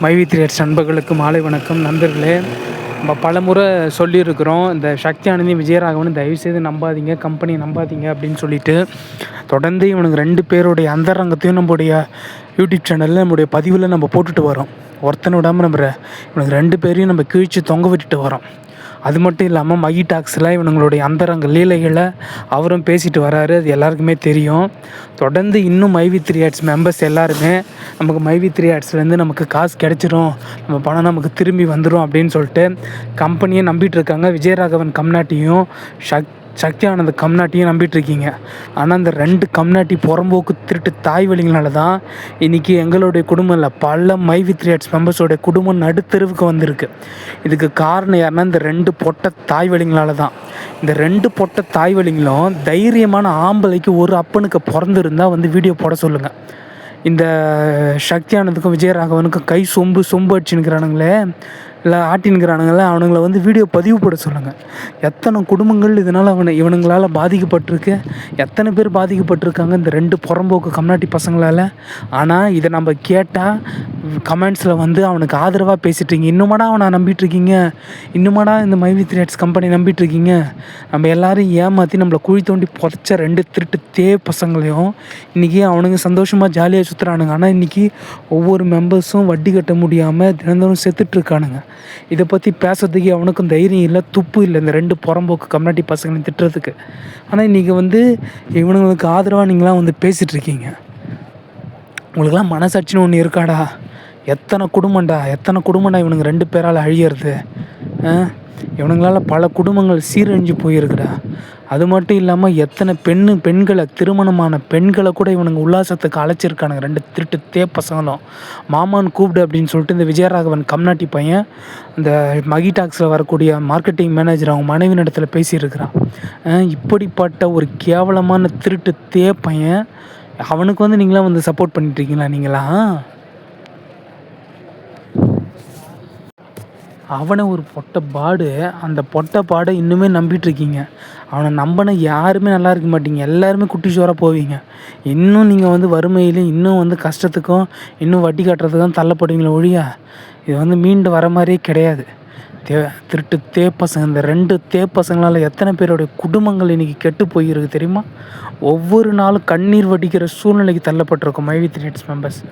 மைவி த்ரீ நண்பர்களுக்கு மாலை வணக்கம். நண்பர்களே, நம்ம பலமுறை சொல்லியிருக்கிறோம், இந்த சக்தி ஆனந்தி விஜயராகவன் தயவுசெய்து நம்பாதீங்க, கம்பெனியை நம்பாதீங்க அப்படின்னு சொல்லிட்டு தொடர்ந்து இவனுக்கு 2 பேருடைய அந்தரங்கத்தையும் நம்முடைய யூடியூப் சேனலில் நம்முடைய பதிவில் நம்ம போட்டுட்டு வரோம். ஒருத்தனை விடாமல் இவனுக்கு 2 பேரையும் நம்ம கிழிச்சு தொங்க விட்டுட்டு வரோம். அது மட்டும் இல்லாமல் மகி டாக்ஸில் இவனுங்களுடைய அந்தரங்க லீலைகளை அவரும் பேசிட்டு வராரு. அது எல்லாருக்குமே தெரியும். தொடர்ந்து இன்னும் மைவி த்ரீ மெம்பர்ஸ் எல்லாருமே நமக்கு மைவி த்ரீ நமக்கு காசு கிடச்சிரும், நம்ம பணம் நமக்கு திரும்பி வந்துடும் அப்படின்னு சொல்லிட்டு கம்பெனியை நம்பிட்டு இருக்காங்க. விஜயராகவன் கம்நாட்டியும் சக்தி ஆனந்த கம்நாட்டியும் நம்பிட்டுருக்கீங்க. ஆனால் அந்த 2 கம்நாட்டி புறம்போக்கு திருட்டு தாய் வழிங்களால தான் இன்றைக்கி எங்களுடைய குடும்பம் இல்லை, பல மைவி த்ரீ மெம்பர்ஸோடைய குடும்பம் நடுத்தெருவுக்கு வந்திருக்கு. இதுக்கு காரணம் யாருன்னா இந்த 2 பொட்டை தாய் வழிங்களால தான். இந்த 2 பொட்டை தாய் வழிங்களும் தைரியமான ஆம்பளைக்கு ஒரு அப்பனுக்கு பிறந்திருந்தால் வீடியோ போட சொல்லுங்கள். இந்த சக்தி ஆனந்துக்கும் விஜயராகவனுக்கும் கை சொம்பு அடிச்சுன்னுக்கிறானுங்களே, இல்லை ஆட்டின்னுக்கிறானுங்களே, அவனுங்களை வீடியோ பதிவு போட சொல்லுங்கள். எத்தனை குடும்பங்கள் இதனால் இவனுங்களால் பாதிக்கப்பட்டிருக்கு, எத்தனை பேர் பாதிக்கப்பட்டிருக்காங்க இந்த 2 புறம்போக்கு கம்நாட்டி பசங்களால். ஆனால் இதை நம்ம கேட்டால் கமெண்ட்ஸில் அவனுக்கு ஆதரவாக பேசிட்டுருக்கீங்க. இன்னுமாடா அவனை நம்பிட்டுருக்கீங்க, இன்னுமாடா இந்த மைவி த்ரீ கம்பெனி நம்பிட்டுருக்கீங்க. நம்ம எல்லோரும் ஏமாற்றி நம்மளை குழி தோண்டி புதைச்ச 2 திருட்டு பசங்களையும் இன்றைக்கி அவனுங்க சந்தோஷமாக ஜாலியாக சுற்றுறானுங்க. ஆனால் இன்றைக்கி ஒவ்வொரு மெம்பர்ஸும் வட்டி கட்ட முடியாமல் தினந்தோறும் செத்துட்ருக்கானுங்க. இதை பற்றி பேசுறதுக்கு அவனுக்கும் தைரியம் இல்லை, துப்பு இல்லை இந்த 2 புறம்போக்கு கம்நாட்டி பசங்களையும் திட்டுறதுக்கு. ஆனால் இன்றைக்கி இவனுங்களுக்கு ஆதரவாக நீங்களாம் பேசிகிட்ருக்கீங்க. உங்களுக்கெல்லாம் மனசாட்சின்னு ஒன்று இருக்காடா? எத்தனை குடும்பம்டா இவனுங்க 2 பேரால் அழியிறது. இவனுங்களால் பல குடும்பங்கள் சீரழிஞ்சு போயிருக்குடா. அது மட்டும் இல்லாமல் எத்தனை பெண்களை, திருமணமான பெண்களை கூட இவனுங்க உல்லாசத்துக்கு அழைச்சிருக்கானுங்க 2 திருட்டு பசங்களும். மாமான்னு கூப்பிடு அப்படின்னு சொல்லிட்டு இந்த விஜயராகவன் கம்நாட்டி பையன் இந்த மகி டாக்ஸில் வரக்கூடிய மார்க்கெட்டிங் மேனேஜர் அவங்க மனைவி இடத்துல பேசியிருக்கிறான். இப்படிப்பட்ட ஒரு கேவலமான திருட்டு பையன் அவனுக்கு நீங்களாம் சப்போர்ட் பண்ணிட்டுருக்கீங்களா? அவனை ஒரு பொட்டை அந்த பொட்டை இன்னுமே நம்பிட்டுருக்கீங்க. அவனை நம்பின யாருமே நல்லா இருக்க மாட்டீங்க, எல்லாருமே குட்டி சோறாக போவீங்க. இன்னும் நீங்கள் வறுமையில் இன்னும் கஷ்டத்துக்கும் இன்னும் வட்டி கட்டுறதுக்கும் தள்ளப்படுவீங்களே ஒழிய இது மீண்டு வர மாதிரியே கிடையாது. திருட்டு பசங்க, இந்த 2 பசங்களால் எத்தனை பேருடைய குடும்பங்கள் இன்றைக்கி கெட்டு போயிருக்கு தெரியுமா? ஒவ்வொரு நாளும் கண்ணீர் வடிக்கிற சூழ்நிலைக்கு தள்ளப்பட்டிருக்கும் மைவி த்ரீ மெம்பர்ஸ்.